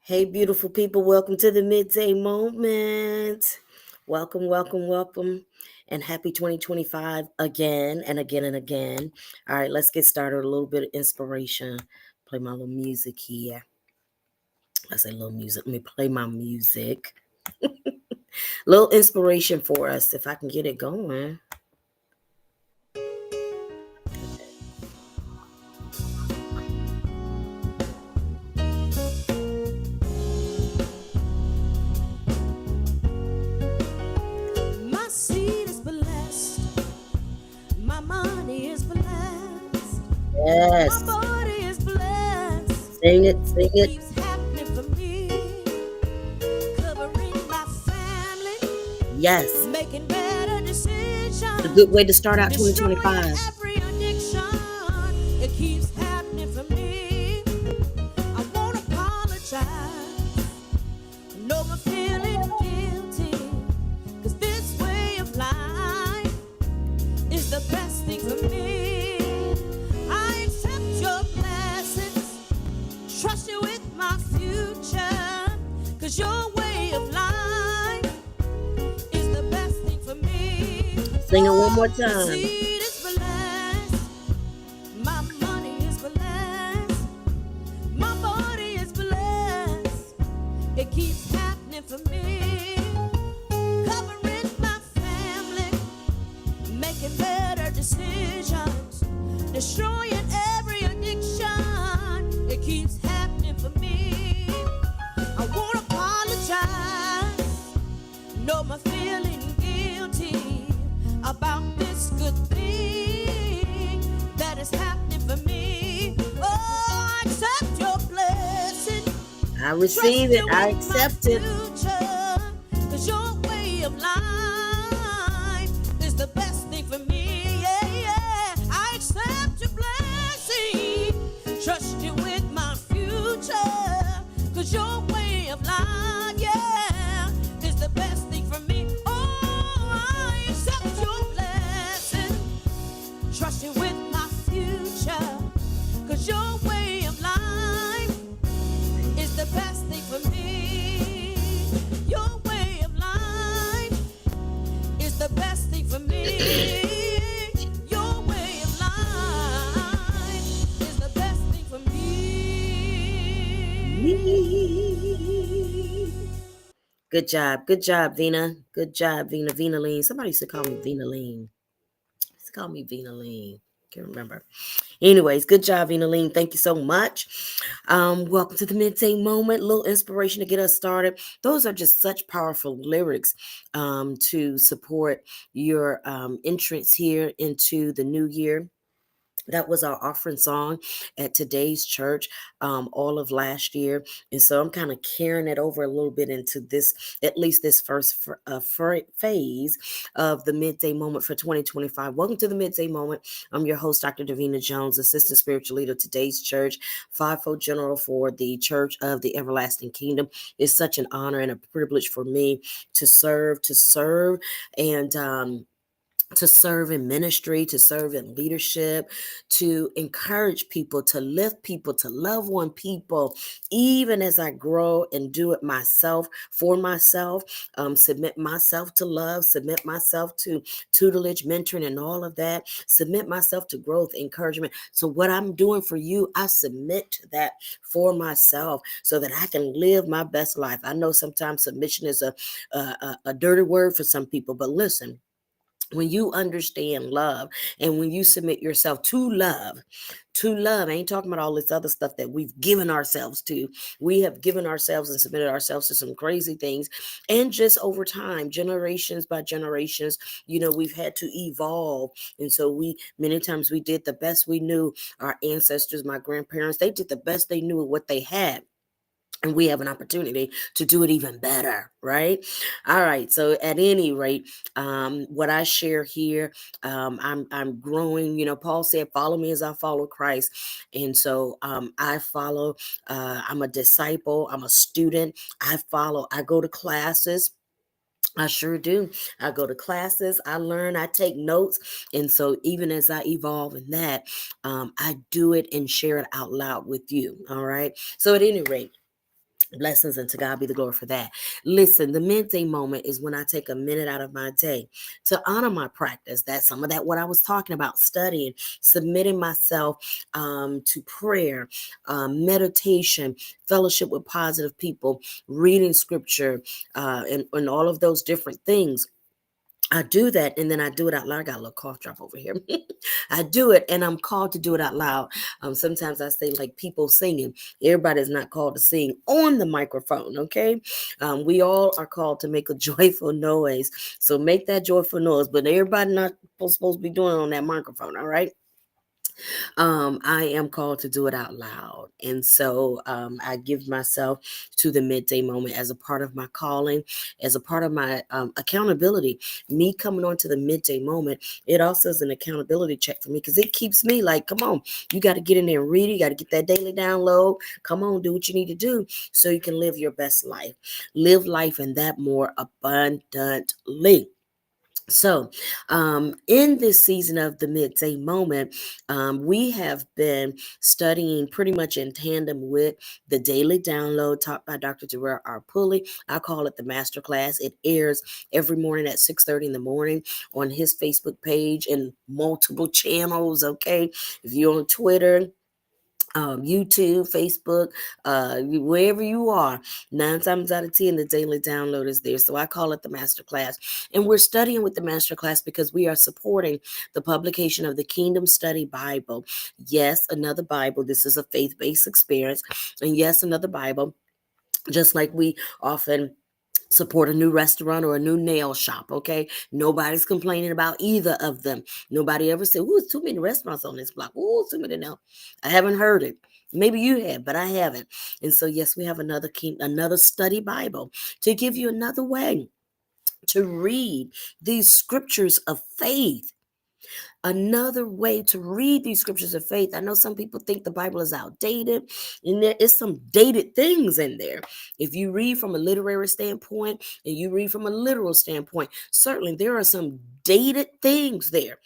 Hey, beautiful people, welcome to the Midday Moment. Welcome, welcome, welcome, and happy 2025 again and again and again. All right, let's get started with a little bit of inspiration. Play my little music here. I say little music. Let me play my music. Little inspiration for us if I can get it going. My seed is blessed. My money is blessed. My Yes. body is blessed. Sing it, sing It it. keeps happening for me. Covering my family. Yes. Making better A decisions. good way to start out Destroying 2025. every addiction. It keeps happening for me. I won't apologize. No more feeling guilty. Cause this way of life is the best thing for me. I accept your blessings, trust you with my future, cause your way of life is the best thing for me. Sing it one more Oh, my time. seed is blessed, my money is blessed, my body is blessed, it keeps happening for me. Covering my family, making better decisions, destroying every addiction. It keeps happening for me. I won't apologize. No more feeling guilty about this good thing that is happening for me. Oh, I accept your blessing. I Trust receive it. you I with my accept it. future, cause your way of life is the best thing for me. Yeah, yeah. I accept your blessing. Trust you with my future, cause your way of life, yeah, is the best thing for me. Oh, I accept your blessing. Trust you with my future, cause your way of life is the best thing for me. Your way of life is the best thing for me. Your way of life is the best thing for me. Good job. Good job, Vina. Good job, Vina. Vina Lean. Somebody used to call me Vina Lean. Used to call me Vina Lean. Can't remember. Anyways, good job, Vina Lean. Thank you so much. Welcome to the Midday Moment. A little inspiration to get us started. Those are just such powerful lyrics to support your entrance here into the new year. That was our offering song at today's church all of last year. And so I'm kind of carrying it over a little bit into this, at least this first phase of the Midday Moment for 2025. Welcome to the Midday Moment. I'm your host, Dr. Davina Jones, Assistant Spiritual Leader of today's church, fivefold general for the Church of the Everlasting Kingdom. It's such an honor and a privilege for me to serve, and to serve in ministry, to serve in leadership, to encourage people, to lift people, to love on people, even as I grow and do it myself, for myself, submit myself to love, submit myself to tutelage, mentoring, and all of that, submit myself to growth, encouragement. So what I'm doing for you, I submit to that for myself so that I can live my best life. I know sometimes submission is a dirty word for some people, but listen, when you understand love and when you submit yourself to love, I ain't talking about all this other stuff that we've given ourselves to. We have given ourselves and submitted ourselves to some crazy things. And just over time, generations by generations, we've had to evolve. And so many times we did the best we knew. Our ancestors, my grandparents, they did the best they knew with what they had. And we have an opportunity to do it even better, right? All right. So at any rate, what I share here, I'm growing. Paul said, "Follow me as I follow Christ," and so I follow. I'm a disciple. I'm a student. I follow. I go to classes. I sure do. I go to classes, I learn, I take notes. And so even as I evolve in that, I do it and share it out loud with you. All right. So at any rate, Blessings, and to God be the glory for that. Listen, the midday moment is when I take a minute out of my day to honor my practice. That's some of that what I was talking about, studying, submitting myself to prayer, meditation, fellowship with positive people, reading scripture, and all of those different things. I do that, and then I do it out loud. I got a little cough drop over here. I do it, and I'm called to do it out loud. Sometimes I say, like people singing. Everybody is not called to sing on the microphone, okay? We all are called to make a joyful noise. So make that joyful noise, but everybody not supposed to be doing it on that microphone, all right? I am called to do it out loud. And so I give myself to the midday moment as a part of my calling, as a part of my accountability. Me coming on to the midday moment, it also is an accountability check for me because it keeps me like, come on, you got to get in there and read it. You got to get that daily download. Come on, do what you need to do so you can live your best life. Live life and that more abundantly. So, in this season of the midday moment, we have been studying pretty much in tandem with the daily download taught by Dr. Jarrell R. Pulley. I call it the master class. It airs every morning at 6:30 in the morning on his Facebook page and multiple channels. Okay, if you're on Twitter, YouTube, Facebook, wherever you are, 9 times out of 10, the daily download is there. So I call it the masterclass. And we're studying with the masterclass because we are supporting the publication of the Kingdom Study Bible. Yes, another Bible. This is a faith-based experience. And yes, another Bible. Just like we often support a new restaurant or a new nail shop, okay? Nobody's complaining about either of them. Nobody ever said, ooh, it's too many restaurants on this block. Ooh, too many now. I haven't heard it. Maybe you have, but I haven't. And so, yes, we have another study Bible to give you another way to read these scriptures of faith. Another way to read these scriptures of faith. I know some people think the Bible is outdated, and there is some dated things in there. If you read from a literary standpoint and you read from a literal standpoint, certainly there are some dated things there.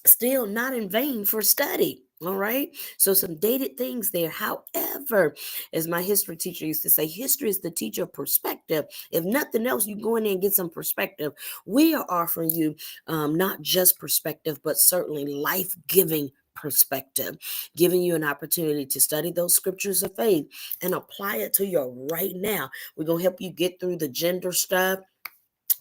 Still not in vain for study. All right. So some dated things there. However, as my history teacher used to say, history is the teacher of perspective. If nothing else, you go in there and get some perspective. We are offering you not just perspective, but certainly life-giving perspective, giving you an opportunity to study those scriptures of faith and apply it to your right now. We're going to help you get through the gender stuff,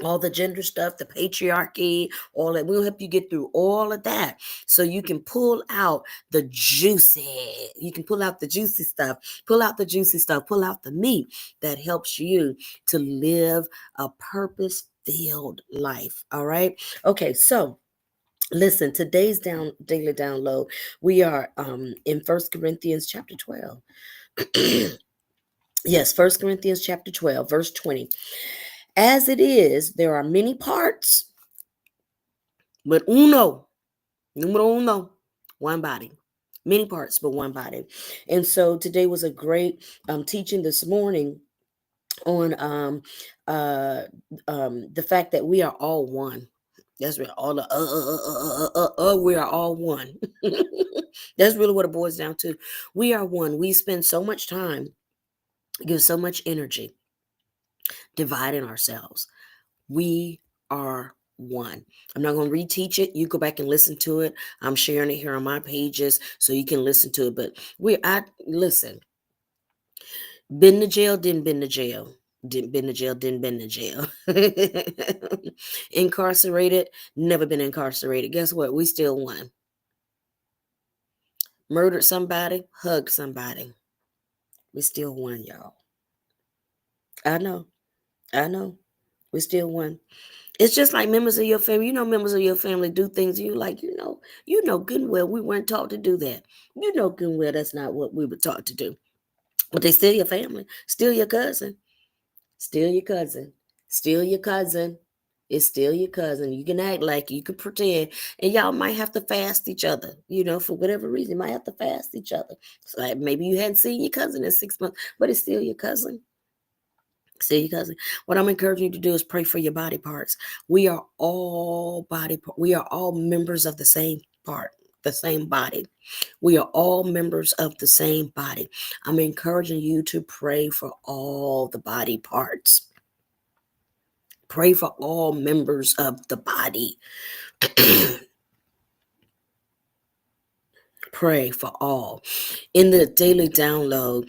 all the gender stuff, the patriarchy, all that. We'll help you get through all of that so you can pull out the juicy. You can pull out the juicy stuff, pull out the juicy stuff, pull out the meat that helps you to live a purpose-filled life. All right. Okay. So listen, today's daily download, we are in 1 Corinthians chapter 12. Yes, 1 Corinthians chapter 12, verse 20. As it is, there are many parts, but numero uno, one body. Many parts, but one body. And so today was a great teaching this morning on the fact that we are all one. That's really all the we are all one. That's really what it boils down to. We are one. We spend so much time, give so much energy dividing ourselves. We are one. I'm not going to reteach it. You go back and listen to it. I'm sharing it here on my pages so you can listen to it. But listen. Been to jail, didn't been to jail. Didn't been to jail, didn't been to jail. Incarcerated, never been incarcerated. Guess what? We still won. Murdered somebody, hugged somebody. We still won, y'all. I know. We still won. It's just like members of your family. Members of your family do things you like, you know good and well we weren't taught to do that. You know good and well that's not what we were taught to do. But they still your family, still your cousin, still your cousin, still your cousin. It's still your cousin. You can act like you can pretend, and y'all might have to fast each other, for whatever reason. You might have to fast each other. So like maybe you hadn't seen your cousin in 6 months, but it's still your cousin. See, cousin, what I'm encouraging you to do is pray for your body parts. We are all members of the same part. the same body. We are all members of the same body. I'm encouraging you to pray for all the body parts. Pray for all members of the body. Pray for all. In the daily download,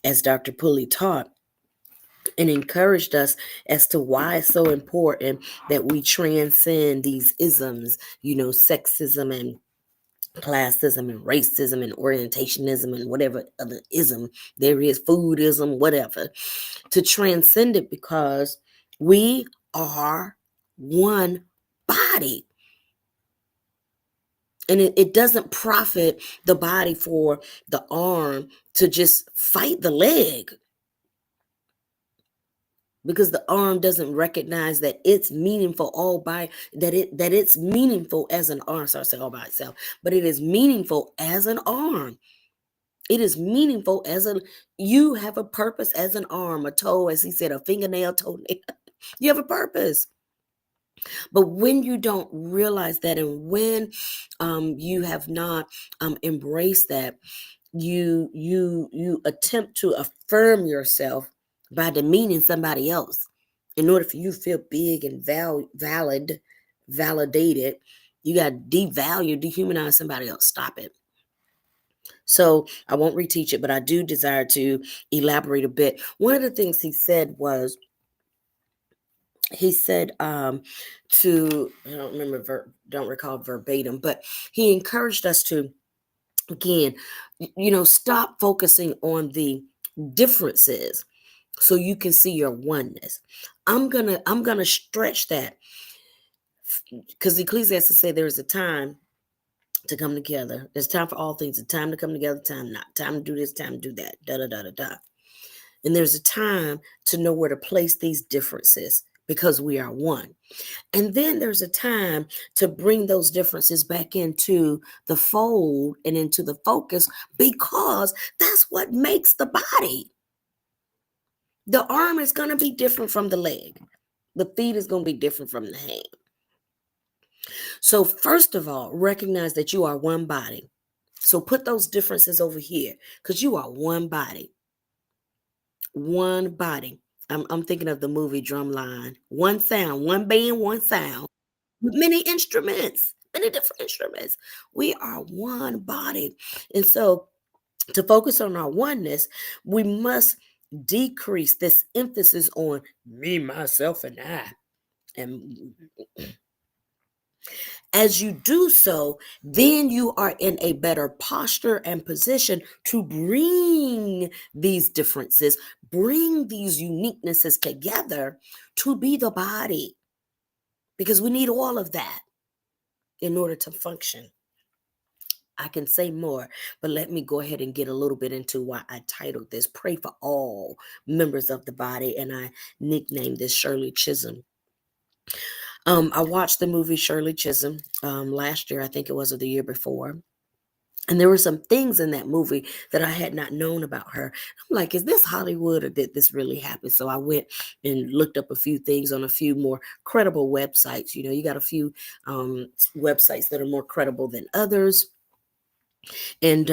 as Dr. Pulley taught and encouraged us as to why it's so important that we transcend these isms, sexism and classism and racism and orientationism and whatever other ism there is, foodism, whatever, to transcend it, because we are one body. And it doesn't profit the body for the arm to just fight the leg, because the arm doesn't recognize that it's meaningful that it's meaningful as an arm. So I say all by itself, but it is meaningful as an arm. It is meaningful you have a purpose as an arm, a toe, as he said, a fingernail, toenail. You have a purpose. But when you don't realize that, and when you have not embraced that, you attempt to affirm yourself by demeaning somebody else in order for you to feel big and validated. You got to dehumanize somebody else. Stop it. So I won't reteach it, but I do desire to elaborate a bit. One of the things he said was, don't recall verbatim, but he encouraged us to, again, stop focusing on the differences so you can see your oneness. I'm gonna stretch that, because Ecclesiastes say there is a time to come together. There's time for all things. A time to come together, time not. Time to do this, time to do that. Da da da da da. And there's a time to know where to place these differences, because we are one. And then there's a time to bring those differences back into the fold and into the focus, because that's what makes the body. The arm is going to be different from the leg. The feet is going to be different from the hand. So first of all, recognize that you are one body. So put those differences over here, because you are one body. One body. I'm thinking of the movie Drumline. One sound, one band, one sound. Many instruments, many different instruments. We are one body. And so to focus on our oneness, we must decrease this emphasis on me, myself, and I. And as you do so, then you are in a better posture and position to bring these differences, bring these uniquenesses together to be the body. Because we need all of that in order to function. I can say more, but let me go ahead and get a little bit into why I titled this Pray for All Members of the Body, and I nicknamed this Shirley Chisholm. I watched the movie Shirley Chisholm last year, I think it was, or the year before. And there were some things in that movie that I had not known about her. I'm like, is this Hollywood, or did this really happen? So I went and looked up a few things on a few more credible websites. You got a few websites that are more credible than others. And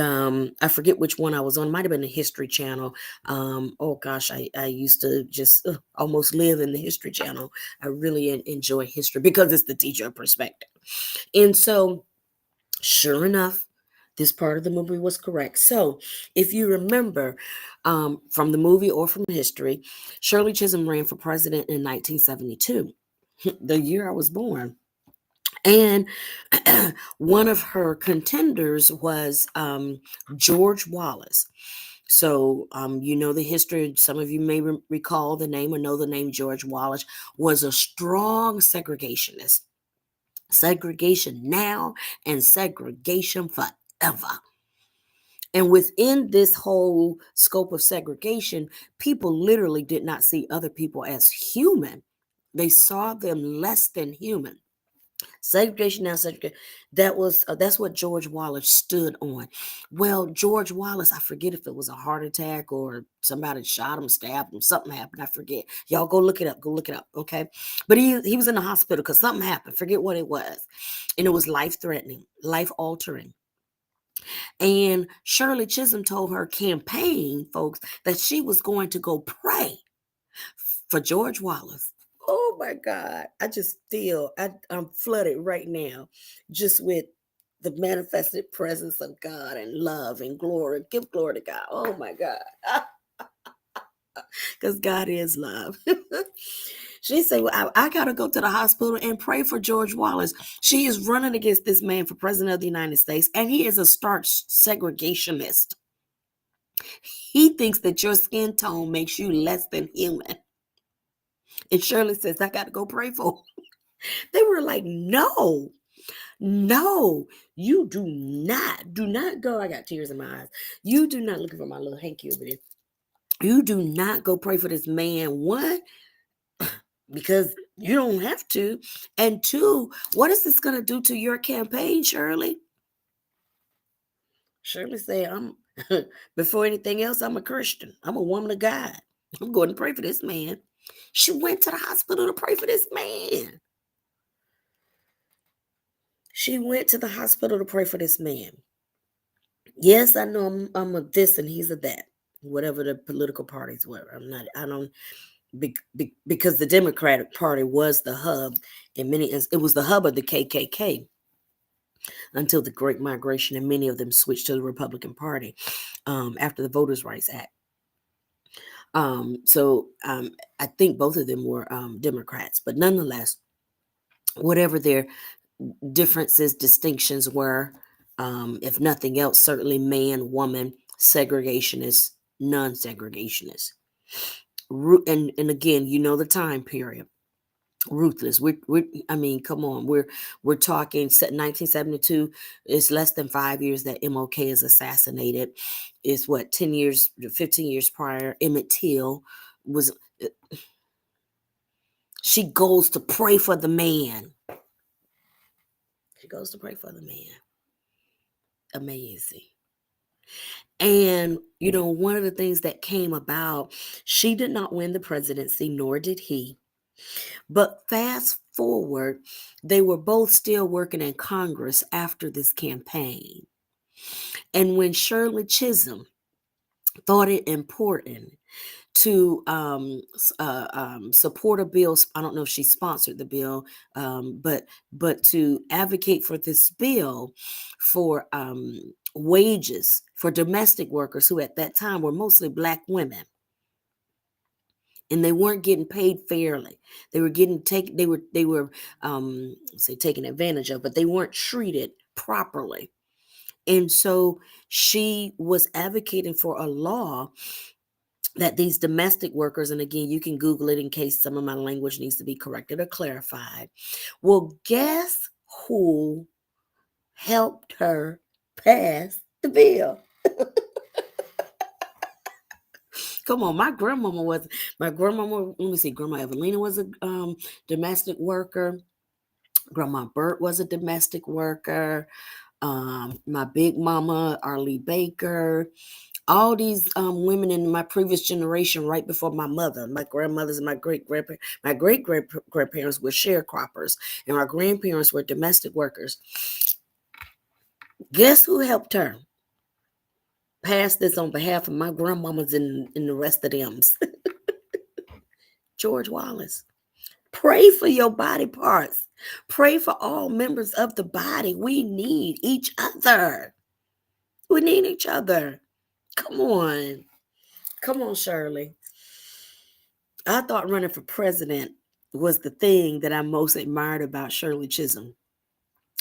I forget which one I was on. It might have been the History Channel. Oh gosh, I used to just almost live in the History Channel. I really enjoy history because it's the teacher perspective. And so, sure enough, this part of the movie was correct. So if you remember from the movie or from history, Shirley Chisholm ran for president in 1972, the year I was born. And one of her contenders was George Wallace. So, the history. Some of you may recall the name or know the name. George Wallace was a strong segregationist. Segregation now and segregation forever. And within this whole scope of segregation, people literally did not see other people as human. They saw them less than human. Segregation now, segregation. That's what George Wallace stood on. Well, George Wallace, I forget if it was a heart attack or somebody shot him, stabbed him, something happened. I forget. Y'all go look it up. Go look it up, okay? But he was in the hospital because something happened. Forget what it was, and it was life threatening, life altering. And Shirley Chisholm told her campaign folks that she was going to go pray for George Wallace. Oh my God. I just feel I'm flooded right now just with the manifested presence of God and love and glory. Give glory to God. Oh my God. Because God is love. She said, well, I got to go to the hospital and pray for George Wallace. She is running against this man for president of the United States, and he is a stark segregationist. He thinks that your skin tone makes you less than human. And Shirley says, I got to go pray for him. They were like, no, you do not go. I got tears in my eyes. You do not, looking for my little hanky over there. You do not go pray for this man. One, because you don't have to. And two, what is this going to do to your campaign, Shirley? Shirley said, before anything else, I'm a Christian. I'm a woman of God. I'm going to pray for this man. She went to the hospital to pray for this man. She went to the hospital to pray for this man. Yes, I know I'm a this and he's a that. Whatever the political parties were. Because the Democratic Party was the hub it was the hub of the KKK until the Great Migration, and many of them switched to the Republican Party after the Voters' Rights Act. So I think both of them were Democrats, but nonetheless, whatever their differences, distinctions were, if nothing else, certainly man, woman, segregationist, non-segregationist. And again, you know the time period. Ruthless. I mean, come on. We're talking 1972. It's less than 5 years that MLK is assassinated. It's what, 10 years, 15 years prior. Emmett Till was. She goes to pray for the man. She goes to pray for the man. Amazing. And, one of the things that came about, she did not win the presidency, nor did he. But fast forward, they were both still working in Congress after this campaign. And when Shirley Chisholm thought it important to support a bill, I don't know if she sponsored the bill, but to advocate for this bill for wages for domestic workers who at that time were mostly Black women. And they weren't getting paid fairly. They were getting taken. They were taken advantage of, but they weren't treated properly. And so she was advocating for a law that these domestic workers, and again, you can Google it in case some of my language needs to be corrected or clarified. Well, guess who helped her pass the bill? Come on, my grandmama, let me see, Grandma Evelina was a domestic worker. Grandma Bert was a domestic worker. My big mama, Arlie Baker, all these women in my previous generation, right before my mother, my grandmothers and my great-grandparents were sharecroppers, and our grandparents were domestic workers. Guess who helped her pass this on behalf of my grandmamas and the rest of them? George Wallace. Pray for your body parts. Pray for all members of the body. We need each other. We need each other. Come on. Come on, Shirley. I thought running for president was the thing that I most admired about Shirley Chisholm.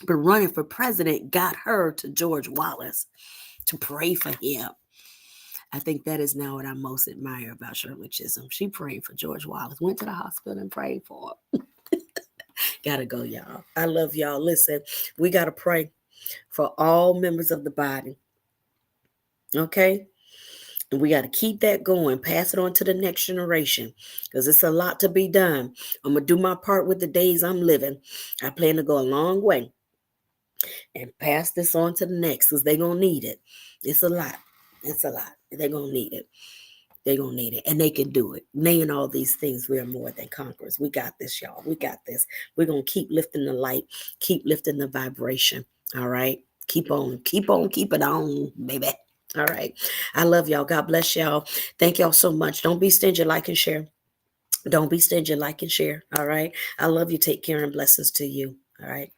But running for president got her to George Wallace to pray for him. I think that is now what I most admire about Shirley Chisholm. She prayed for George Wallace, went to the hospital and prayed for him. Gotta go, y'all. I love y'all. Listen, we gotta pray for all members of the body. Okay? And we got to keep that going, pass it on to the next generation because it's a lot to be done. I'm going to do my part with the days I'm living. I plan to go a long way and pass this on to the next because they're going to need it. It's a lot. It's a lot. They're going to need it. They're going to need it. And they can do it. Name all these things. We are more than conquerors. We got this, y'all. We got this. We're going to keep lifting the light, keep lifting the vibration. All right. Keep on, keep it on, baby. All right. I love y'all. God bless y'all. Thank y'all so much. Don't be stingy, like and share. Don't be stingy, like and share. All right. I love you. Take care and blessings to you. All right.